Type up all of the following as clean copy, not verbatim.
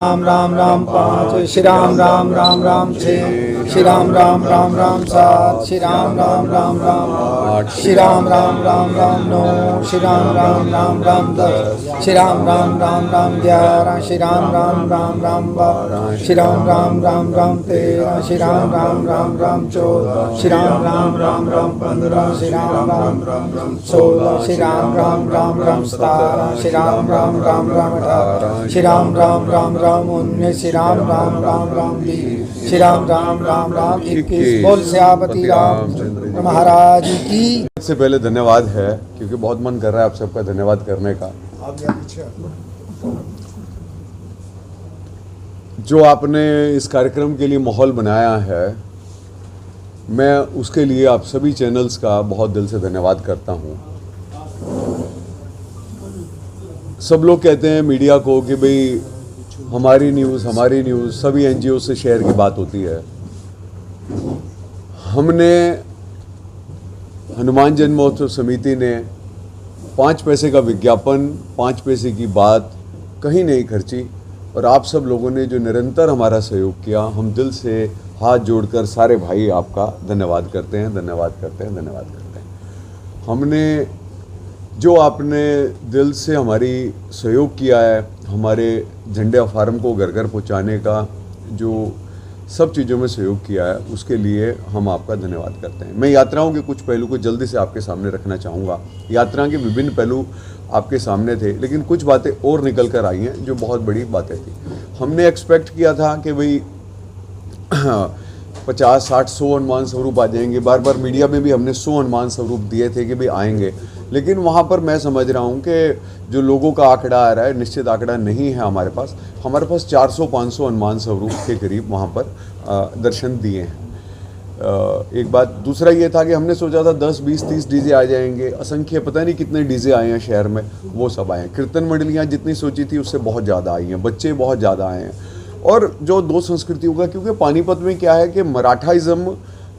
राम राम राम पाँच, श्री राम राम राम राम छः, श्री राम राम राम राम सात, श्री राम राम राम राम आठ, श्री राम राम राम राम नौ, श्री राम राम राम राम 10, श्री राम राम राम राम 11, श्री राम राम राम राम 12, श्री राम राम राम राम 13, श्री राम राम राम राम 14, श्री राम राम राम राम 15, श्री राम राम राम राम 16, श्री राम राम राम राम 17, श्री राम राम राम राम 18, श्री राम राम राम राम 19, श्री राम राम राम राम 20, श्री राम राम राम राम 21। बोल सियापति रामचंद्र महाराज की। सबसे पहले धन्यवाद है, क्योंकि बहुत मन कर रहा है आप सबका धन्यवाद करने का। जो आपने इस कार्यक्रम के लिए माहौल बनाया है, मैं उसके लिए आप सभी चैनल्स का बहुत दिल से धन्यवाद करता हूँ। सब लोग कहते हैं मीडिया को कि भाई हमारी न्यूज़ सभी एनजीओ से शेयर की बात होती है। हमने हनुमान जन्मोत्सव समिति ने 5 पैसे का विज्ञापन, 5 पैसे की बात कहीं नहीं खर्ची, और आप सब लोगों ने जो निरंतर हमारा सहयोग किया, हम दिल से हाथ जोड़कर सारे भाई आपका धन्यवाद करते हैं, धन्यवाद करते हैं, धन्यवाद करते हैं। हमने जो आपने दिल से हमारी सहयोग किया है, हमारे झंडे फार्म को घर घर पहुँचाने का जो सब चीज़ों में सहयोग किया है, उसके लिए हम आपका धन्यवाद करते हैं। मैं यात्राओं के कुछ पहलू को जल्दी से आपके सामने रखना चाहूँगा। यात्रा के विभिन्न पहलू आपके सामने थे, लेकिन कुछ बातें और निकल कर आई हैं जो बहुत बड़ी बातें थी। हमने एक्सपेक्ट किया था कि भाई 50, 60, 100 हनुमान स्वरूप आ जाएंगे। बार बार मीडिया में भी हमने 100 हनुमान स्वरूप दिए थे कि भाई आएंगे, लेकिन वहाँ पर मैं समझ रहा हूँ कि जो लोगों का आंकड़ा आ रहा है, निश्चित आंकड़ा नहीं है हमारे पास 400-500 हनुमान स्वरूप के करीब वहाँ पर दर्शन दिए हैं। एक बात, दूसरा ये था कि हमने सोचा था 10, 20, 30 डीजे आ जाएंगे। असंख्य पता नहीं कितने डीजे आए हैं शहर में, वो सब आए हैं। कीर्तन मंडलियाँ जितनी सोची थी उससे बहुत ज़्यादा आई हैं, बच्चे बहुत ज़्यादा आए हैं। और जो दो संस्कृतियों का, क्योंकि पानीपत में क्या है कि मराठाइज़म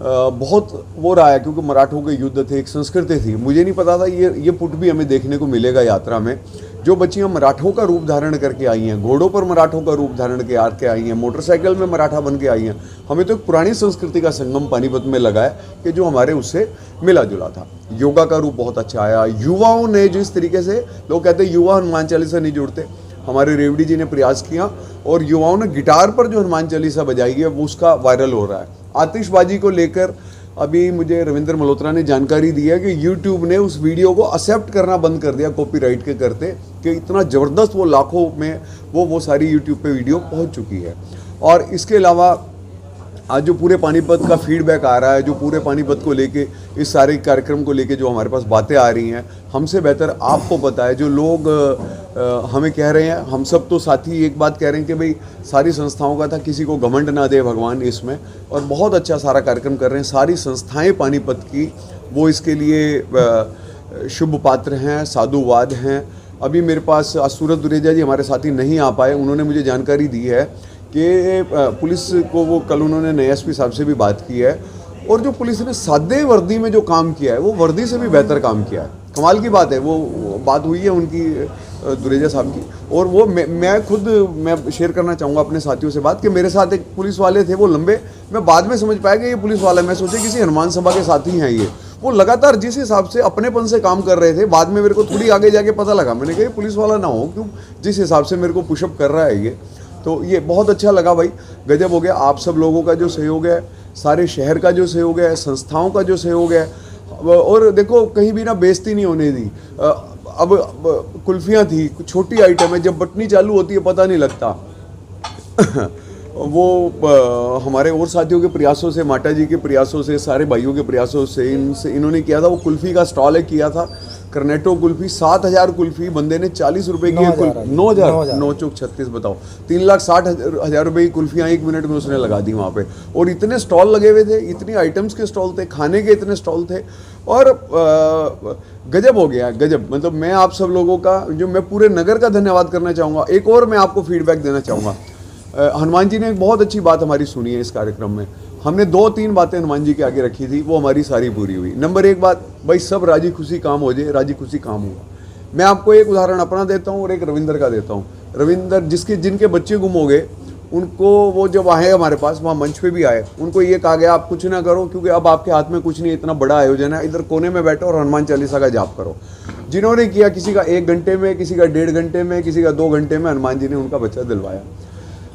बहुत वो रहा है, क्योंकि मराठों के युद्ध थे, एक संस्कृति थी। मुझे नहीं पता था ये पुट भी हमें देखने को मिलेगा यात्रा में। जो बच्चियां मराठों का रूप धारण करके आई हैं, घोड़ों पर मराठों का रूप धारण के आई हैं, मोटरसाइकिल में मराठा बन के आई हैं। हमें तो एक पुरानी संस्कृति का संगम पानीपत में लगा है कि जो हमारे उससे मिला जुला था। योगा का रूप बहुत अच्छा आया। युवाओं ने जिस तरीके से, लोग कहते हैं युवा हनुमान चालीसा नहीं जुड़ते, हमारे रेवड़ी जी ने प्रयास किया और युवाओं ने गिटार पर जो हनुमान चालीसा बजाई है वो उसका वायरल हो रहा है। आतिशबाजी को लेकर अभी मुझे रविंद्र मल्होत्रा ने जानकारी दी है कि यूट्यूब ने उस वीडियो को एक्सेप्ट करना बंद कर दिया कॉपीराइट के करते, कि इतना ज़बरदस्त वो लाखों में वो सारी यूट्यूब पे वीडियो पहुंच चुकी है। और इसके अलावा आज जो पूरे पानीपत का फीडबैक आ रहा है, जो पूरे पानीपत को लेके, इस सारे कार्यक्रम को लेके जो हमारे पास बातें आ रही हैं, हमसे बेहतर आपको पता है। जो लोग हमें कह रहे हैं, हम सब तो साथी एक बात कह रहे हैं कि भाई सारी संस्थाओं का था, किसी को घमंड ना दे भगवान इसमें, और बहुत अच्छा सारा कार्यक्रम कर रहे हैं। सारी संस्थाएं पानीपत की वो इसके लिए शुभ पात्र हैं, साधुवाद हैं। अभी मेरे पास सूरज दुरेजा जी हमारे साथी नहीं आ पाए, उन्होंने मुझे जानकारी दी है कि पुलिस को, वो कल उन्होंने नए एसपी साहब से भी बात की है, और जो पुलिस ने सादे वर्दी में जो काम किया है वो वर्दी से भी बेहतर काम किया है। कमाल की बात है। वो बात हुई है उनकी दुरेजा साहब की, और वो मैं खुद शेयर करना चाहूँगा अपने साथियों से बात, कि मेरे साथ एक पुलिस वाले थे, वो लंबे, मैं बाद में समझ पाया कि ये पुलिस वाला, मैं सोचे किसी हनुमान सभा के साथी हैं ये। वो लगातार जिस हिसाब से अपनेपन से काम कर रहे थे, बाद में मेरे को थोड़ी आगे जाके पता लगा, मैंने कहा ये पुलिस वाला ना हो, क्यों जिस हिसाब से मेरे को पुशअप कर रहा है ये। तो ये बहुत अच्छा लगा भाई, गजब हो गया। आप सब लोगों का जो सहयोग है, सारे शहर का जो सहयोग है, संस्थाओं का जो सहयोग है, और देखो कहीं भी ना बेइज्जती नहीं होने दी। अब कुल्फियाँ थी, छोटी आइटम है, जब बटनी चालू होती है पता नहीं लगता। वो हमारे और साथियों के प्रयासों से, माता जी के प्रयासों से, सारे भाइयों के प्रयासों से इन्होंने किया था। वो कुल्फ़ी का स्टॉल है किया था, कर्नेटो कुल्फ़ी, 7,000 कुल्फ़ी बंदे ने 40 रुपए की, 9,000 9 चौक 36, बताओ 3,60,000 रुपए की कुल्फ़ियाँ 1 मिनट में उसने लगा दी वहाँ पे। और इतने स्टॉल लगे हुए थे, इतनी आइटम्स के स्टॉल थे, खाने के इतने स्टॉल थे, और गजब हो गया, गजब। मतलब मैं आप सब लोगों का, जो मैं पूरे नगर का धन्यवाद करना चाहूँगा। एक और मैं आपको फीडबैक देना चाहूँगा। हनुमान जी ने एक बहुत अच्छी बात हमारी सुनी है इस कार्यक्रम में। हमने 2-3 बातें हनुमान जी के आगे रखी थी, वो हमारी सारी पूरी हुई। नंबर 1 बात, भाई सब राजी खुशी काम हो जाए, राजी खुशी काम हुआ। मैं आपको एक उदाहरण अपना देता हूँ और एक रविंद्र का देता हूँ। रविंदर जिनके बच्चे गुम हो गए, उनको वो जब आए हमारे पास, वहाँ मंच पे भी आए, उनको ये कहा गया आप कुछ ना करो क्योंकि अब आपके हाथ में कुछ नहीं, इतना बड़ा आयोजन है, इधर कोने में बैठो और हनुमान चालीसा का जाप करो। जिन्होंने किया, किसी का 1 घंटे में, किसी का 1.5 घंटे में, किसी का 2 घंटे में, हनुमान जी ने उनका बच्चा दिलवाया।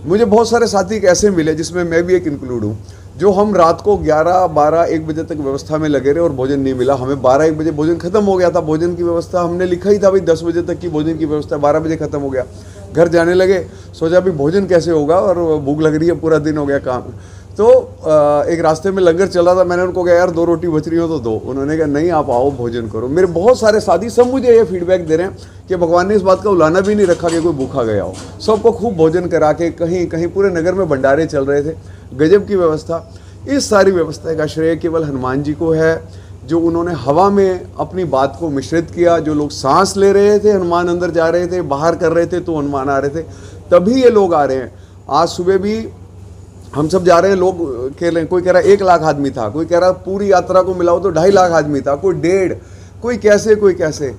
मुझे बहुत सारे साथी ऐसे मिले, जिसमें मैं भी एक इंक्लूड हूँ, जो हम रात को 11, 12, 1 बजे तक व्यवस्था में लगे रहे और भोजन नहीं मिला। हमें 12, 1 बजे भोजन खत्म हो गया था। भोजन की व्यवस्था हमने लिखा ही था भाई 10 बजे तक की भोजन की व्यवस्था, 12 बजे खत्म हो गया। घर जाने लगे, सोचा भी भोजन कैसे होगा और भूख लग रही है, पूरा दिन हो गया काम। तो एक रास्ते में लंगर चल रहा था, मैंने उनको कहा यार 2 रोटी बच रही हो तो दो। उन्होंने कहा नहीं आप आओ भोजन करो। मेरे बहुत सारे साथी सब मुझे ये फीडबैक दे रहे हैं कि भगवान ने इस बात का उलाना भी नहीं रखा कि कोई भूखा गया हो। सबको खूब भोजन करा के, कहीं कहीं पूरे नगर में भंडारे चल रहे थे, गजब की व्यवस्था। इस सारी व्यवस्था का श्रेय केवल हनुमान जी को है, जो उन्होंने हवा में अपनी बात को मिश्रित किया। जो लोग सांस ले रहे थे, हनुमान अंदर जा रहे थे, बाहर कर रहे थे तो हनुमान आ रहे थे, तभी ये लोग आ रहे हैं। आज सुबह भी हम सब जा रहे हैं, लोग कह रहे हैं, कोई कह रहा है 1 लाख आदमी था, कोई कह रहा है पूरी यात्रा को मिलाओ तो 2.5 लाख आदमी था, कोई 1.5, कोई कैसे कोई कैसे।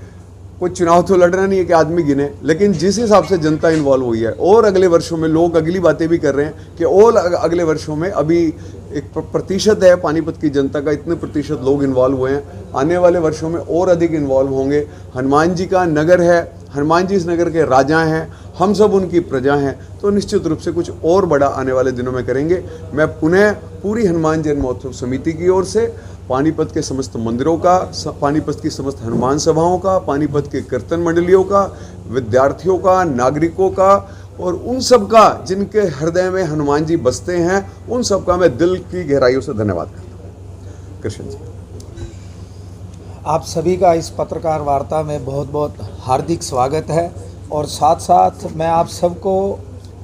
कोई चुनाव तो लड़ना नहीं है कि आदमी गिने, लेकिन जिस हिसाब से जनता इन्वॉल्व हुई है, और अगले वर्षों में लोग अगली बातें भी कर रहे हैं कि और अगले वर्षों में, अभी एक प्रतिशत है पानीपत की जनता का, इतने प्रतिशत लोग इन्वॉल्व हुए हैं, आने वाले वर्षों में और अधिक इन्वॉल्व होंगे। हनुमान जी का नगर है, हनुमान जी इस नगर के राजा हैं, हम सब उनकी प्रजा हैं, तो निश्चित रूप से कुछ और बड़ा आने वाले दिनों में करेंगे। मैं पुनः पूरी हनुमान जन्मोत्सव समिति की ओर से, पानीपत के समस्त मंदिरों का, पानीपत की समस्त हनुमान सभाओं का, पानीपत के कीर्तन मंडलियों का, विद्यार्थियों का, नागरिकों का और उन सब का जिनके हृदय में हनुमान जी बसते हैं, उन सब का मैं दिल की गहराइयों से धन्यवाद करता हूँ। कृष्ण जी, आप सभी का इस पत्रकार वार्ता में बहुत बहुत हार्दिक स्वागत है, और साथ साथ मैं आप सबको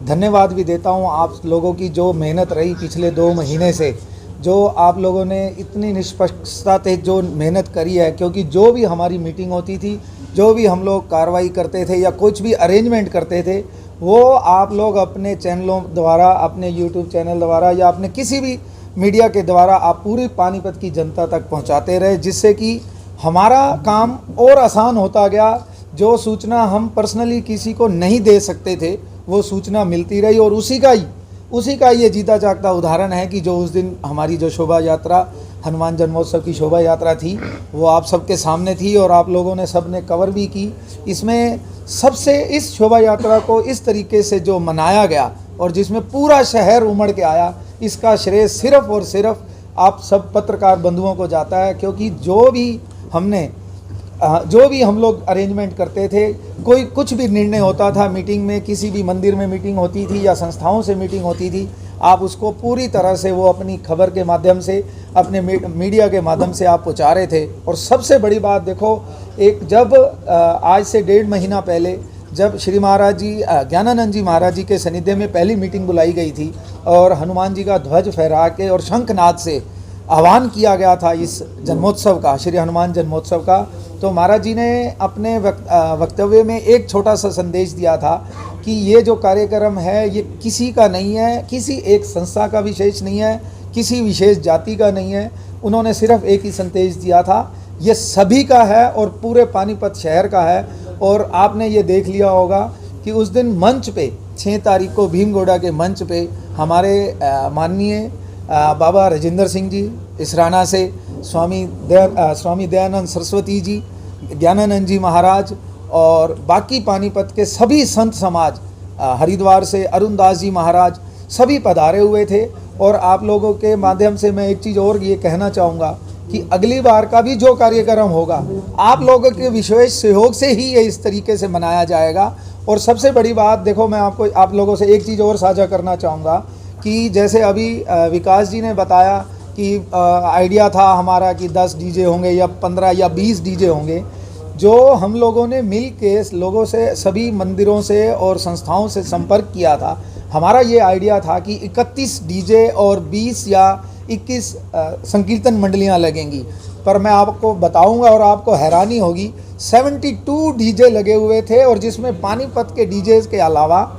धन्यवाद भी देता हूं। आप लोगों की जो मेहनत रही पिछले 2 महीने से, जो आप लोगों ने इतनी निष्पक्षता से जो मेहनत करी है, क्योंकि जो भी हमारी मीटिंग होती थी, जो भी हम लोग कार्रवाई करते थे या कुछ भी अरेंजमेंट करते थे, वो आप लोग अपने चैनलों द्वारा, अपने यूट्यूब चैनल द्वारा या अपने किसी भी मीडिया के द्वारा आप पूरी पानीपत की जनता तक पहुंचाते रहे, जिससे कि हमारा काम और आसान होता गया। जो सूचना हम पर्सनली किसी को नहीं दे सकते थे, वो सूचना मिलती रही, और उसी का ये जीता जागता उदाहरण है कि जो उस दिन हमारी जो शोभा यात्रा, हनुमान जन्मोत्सव की शोभा यात्रा थी, वो आप सबके सामने थी और आप लोगों ने सब ने कवर भी की। इसमें सबसे इस शोभा यात्रा को इस तरीके से जो मनाया गया और जिसमें पूरा शहर उमड़ के आया, इसका श्रेय सिर्फ और सिर्फ आप सब पत्रकार बंधुओं को जाता है, क्योंकि जो भी हम लोग अरेंजमेंट करते थे, कोई कुछ भी निर्णय होता था मीटिंग में, किसी भी मंदिर में मीटिंग होती थी या संस्थाओं से मीटिंग होती थी, आप उसको पूरी तरह से वो अपनी खबर के माध्यम से, अपने मीडिया के माध्यम से आप पहुँचा रहे थे। और सबसे बड़ी बात देखो, जब आज से 1.5 महीना पहले जब श्री महाराज जी, ज्ञानानंद जी महाराज जी के सानिध्य में पहली मीटिंग बुलाई गई थी और हनुमान जी का ध्वज फहरा के और शंखनाद से आह्वान किया गया था इस जन्मोत्सव का, श्री हनुमान जन्मोत्सव का, तो महाराज जी ने अपने वक्तव्य में एक छोटा सा संदेश दिया था कि ये जो कार्यक्रम है ये किसी का नहीं है, किसी एक संस्था का विशेष नहीं है, किसी विशेष जाति का नहीं है। उन्होंने सिर्फ एक ही संदेश दिया था, ये सभी का है और पूरे पानीपत शहर का है। और आपने ये देख लिया होगा कि उस दिन मंच पे 6 तारीख को भीमगोड़ा के मंच पे हमारे माननीय बाबा राजेंद्र सिंह जी इसराना से, स्वामी दयानंद सरस्वती जी, ज्ञानानंद जी महाराज और बाकी पानीपत के सभी संत समाज, हरिद्वार से अरुणदास जी महाराज, सभी पधारे हुए थे। और आप लोगों के माध्यम से मैं एक चीज़ और ये कहना चाहूँगा कि अगली बार का भी जो कार्यक्रम होगा, आप लोगों के विशेष सहयोग से ही ये इस तरीके से मनाया जाएगा। और सबसे बड़ी बात देखो, मैं आप लोगों से एक चीज़ और साझा करना चाहूँगा कि जैसे अभी विकास जी ने बताया कि आइडिया था हमारा कि 10 डीजे होंगे या 15 या 20 डीजे होंगे। जो हम लोगों ने मिल के लोगों से, सभी मंदिरों से और संस्थाओं से संपर्क किया था, हमारा ये आइडिया था कि 31 डीजे और 20 या 21 संकीर्तन मंडलियाँ लगेंगी। पर मैं आपको बताऊंगा और आपको हैरानी होगी, 72 डीजे लगे हुए थे, और जिसमें पानीपत के डीजे के अलावा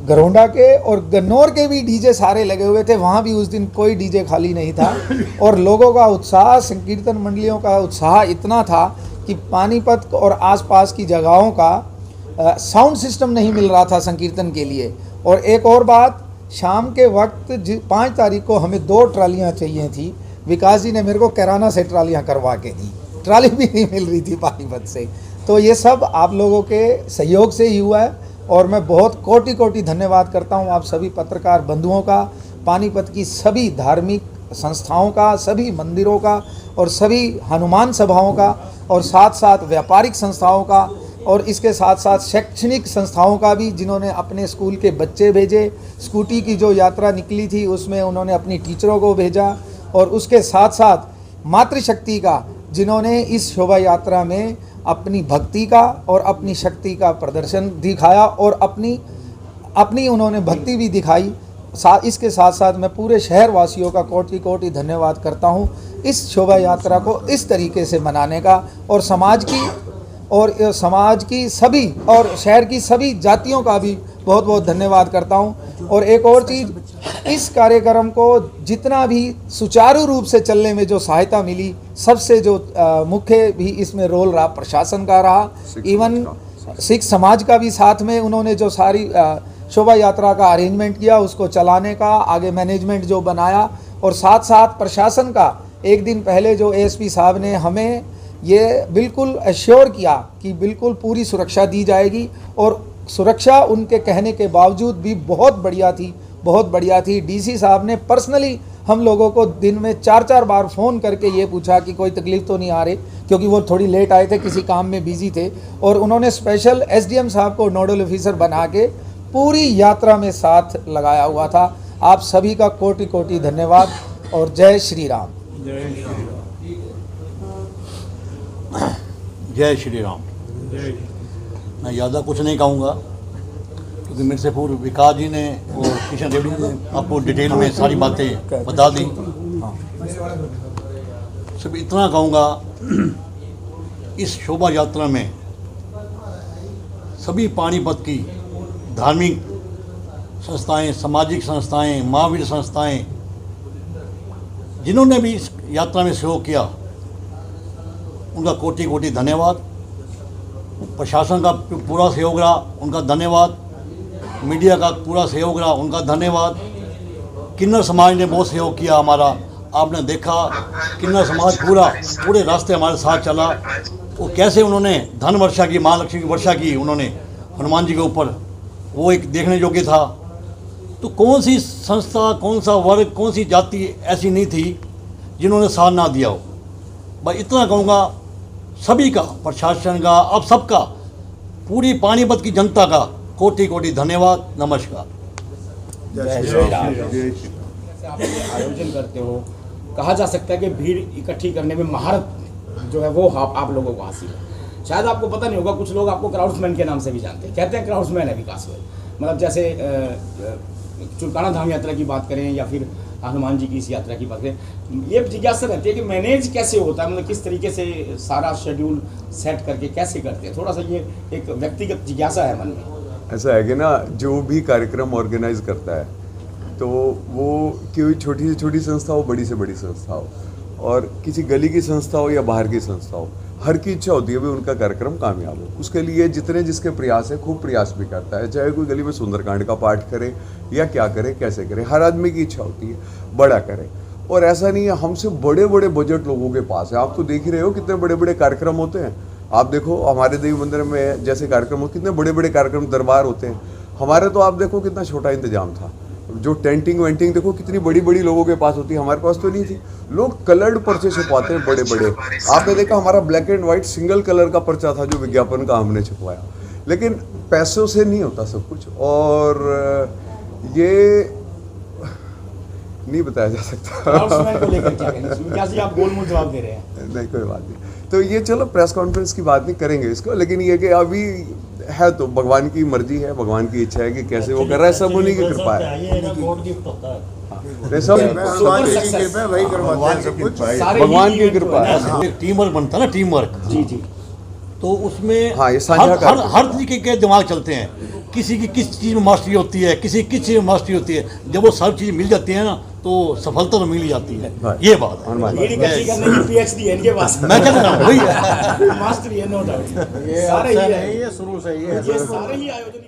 गरोंडा के और गन्नौर के भी डीजे सारे लगे हुए थे। वहाँ भी उस दिन कोई डीजे खाली नहीं था। और लोगों का उत्साह, संकीर्तन मंडलियों का उत्साह इतना था कि पानीपत और आसपास की जगहों का साउंड सिस्टम नहीं मिल रहा था संकीर्तन के लिए। और एक और बात, शाम के वक्त 5 तारीख को हमें 2 ट्रालियाँ चाहिए थी, विकास जी ने मेरे को कैराना से ट्रालियाँ करवा के दी, ट्राली भी नहीं मिल रही थी पानीपत से। तो ये सब आप लोगों के सहयोग से ही हुआ है और मैं बहुत कोटि कोटि धन्यवाद करता हूँ आप सभी पत्रकार बंधुओं का, पानीपत की सभी धार्मिक संस्थाओं का, सभी मंदिरों का और सभी हनुमान सभाओं का और साथ साथ व्यापारिक संस्थाओं का और इसके साथ साथ शैक्षणिक संस्थाओं का भी, जिन्होंने अपने स्कूल के बच्चे भेजे। स्कूटी की जो यात्रा निकली थी उसमें उन्होंने अपनी टीचरों को भेजा और उसके साथ साथ मातृशक्ति का, जिन्होंने इस शोभा यात्रा में अपनी भक्ति का और अपनी शक्ति का प्रदर्शन दिखाया और अपनी उन्होंने भक्ति भी दिखाई। इसके साथ साथ मैं पूरे शहर वासियों का कोटि कोटि धन्यवाद करता हूँ इस शोभा यात्रा को इस तरीके से मनाने का, और समाज की सभी और शहर की सभी जातियों का भी बहुत बहुत धन्यवाद करता हूँ। और एक और चीज़, इस कार्यक्रम को जितना भी सुचारू रूप से चलने में जो सहायता मिली, सबसे जो मुख्य भी इसमें रोल रहा प्रशासन का रहा, इवन सिख समाज का भी साथ में उन्होंने जो सारी शोभा यात्रा का अरेंजमेंट किया, उसको चलाने का आगे मैनेजमेंट जो बनाया, और साथ साथ प्रशासन का एक दिन पहले जो एएसपी साहब ने हमें ये बिल्कुल एश्योर किया कि बिल्कुल पूरी सुरक्षा दी जाएगी, और सुरक्षा उनके कहने के बावजूद भी बहुत बढ़िया थी। डीसी साहब ने पर्सनली हम लोगों को दिन में 4-4 बार फ़ोन करके ये पूछा कि कोई तकलीफ़ तो नहीं आ रही, क्योंकि वो थोड़ी लेट आए थे, किसी काम में बिजी थे, और उन्होंने स्पेशल एसडीएम साहब को नोडल ऑफिसर बना के पूरी यात्रा में साथ लगाया हुआ था। आप सभी का कोटि कोटि धन्यवाद और जय श्री राम। जय श्री राम। मैं ज़्यादा कुछ नहीं कहूँगा क्योंकि मेरे से पूर्व विकास जी ने और किशन रेड्डी ने आपको डिटेल में सारी बातें बता दी। सिर्फ इतना कहूँगा, इस शोभा यात्रा में सभी पानीपत की धार्मिक संस्थाएं, सामाजिक संस्थाएं, महावीर संस्थाएं, जिन्होंने भी इस यात्रा में सहयोग किया, उनका कोटि कोटि धन्यवाद। प्रशासन का पूरा सहयोग रहा, उनका धन्यवाद। मीडिया का पूरा सहयोग रहा, उनका धन्यवाद। किन्नर समाज ने बहुत सहयोग किया हमारा, आपने देखा किन्नर समाज पूरे रास्ते हमारे साथ चला। वो कैसे उन्होंने धन वर्षा की, महालक्ष्मी की वर्षा की उन्होंने हनुमान जी के ऊपर, वो एक देखने योग्य था। तो कौन सी संस्था, कौन सा वर्ग, कौन सी जाति ऐसी नहीं थी जिन्होंने साथ ना दिया हो। बस इतना कहूँगा, सभी का, प्रशासन का, अब सबका, पूरी पानीपत की जनता का कोटि कोटि धन्यवाद। नमस्कार। जय श्री राम। आप आयोजन करते हो, कहा जा सकता है कि भीड़ इकट्ठी करने में महारत जो है वो आप लोगों को हासिल है। शायद आपको पता नहीं होगा, कुछ लोग आपको क्राउड्समैन के नाम से भी जानते हैं, कहते हैं क्राउड्समैन है विकास गोयल। मतलब जैसे चुरकाना धाम यात्रा की बात करें या फिर हनुमान जी की इस यात्रा की बात करें, ये जिज्ञासा रहती है कि मैनेज कैसे होता है, मतलब किस तरीके से सारा शेड्यूल सेट करके कैसे करते हैं। थोड़ा सा ये एक व्यक्तिगत जिज्ञासा है मन में। ऐसा है कि ना, जो भी कार्यक्रम ऑर्गेनाइज करता है तो वो कोई छोटी से छोटी संस्था हो, बड़ी से बड़ी संस्था हो, और किसी गली की संस्था हो या बाहर की संस्था हो, हर की इच्छा होती है भी उनका कार्यक्रम कामयाब हो। उसके लिए जितने जिसके प्रयास है, खूब प्रयास भी करता है, चाहे कोई गली में सुंदरकांड का पाठ करे या क्या करे, कैसे करे, हर आदमी की इच्छा होती है बड़ा करे। और ऐसा नहीं है, हमसे बड़े बड़े बजट लोगों के पास है। आप तो देख ही रहे हो कितने बड़े बड़े कार्यक्रम होते हैं। आप देखो हमारे देवी मंदिर में जैसे कार्यक्रम हो, कितने बड़े बड़े कार्यक्रम दरबार होते हैं। हमारे तो आप देखो कितना छोटा इंतजाम था। जो टेंटिंग वेंटिंग देखो कितनी बड़ी बड़ी लोगों के पास होती है, हमारे पास तो नहीं थी। लोग कलर्ड पर्चे छपवाते हैं बड़े बड़े। आपने देखा हमारा black and white single colour का पर्चा था जो विज्ञापन का हमने छपवाया। लेकिन पैसों से नहीं होता सब कुछ, और ये नहीं बताया जा सकता। को लेकर क्या कहेंगे? क्या जी आप गोलमोल जवाब दे रहे हैं? नहीं, कोई बात नहीं। तो ये चलो प्रेस कॉन्फ्रेंस की बात नहीं करेंगे इसको, लेकिन ये कि अभी है तो भगवान की मर्जी है, भगवान की इच्छा है कि कैसे वो कर रहा है, सब उन्हीं की कृपा है। भगवान की कृपा है। टीम वर्क बनता है ना, टीम वर्क। जी जी। तो उसमें हाँ, ये साझा हर तरीके के दिमाग चलते हैं। किसी की किस चीज़ में मास्टरी होती है, किसी किस चीज़ में मास्टरी होती है। जब वो सब चीज़ मिल जाती है ना, तो सफलता तो मिल ही जाती है। ये बात है। भीड़ इकट्ठी करने की PhD है इनके पास। मैं क्या कह रहा हूँ वही है। मास्टरी है, नो डाउट। ये सारे अफसर ही नहीं, ये शुरू से ही है। ये सारे ही आयोजन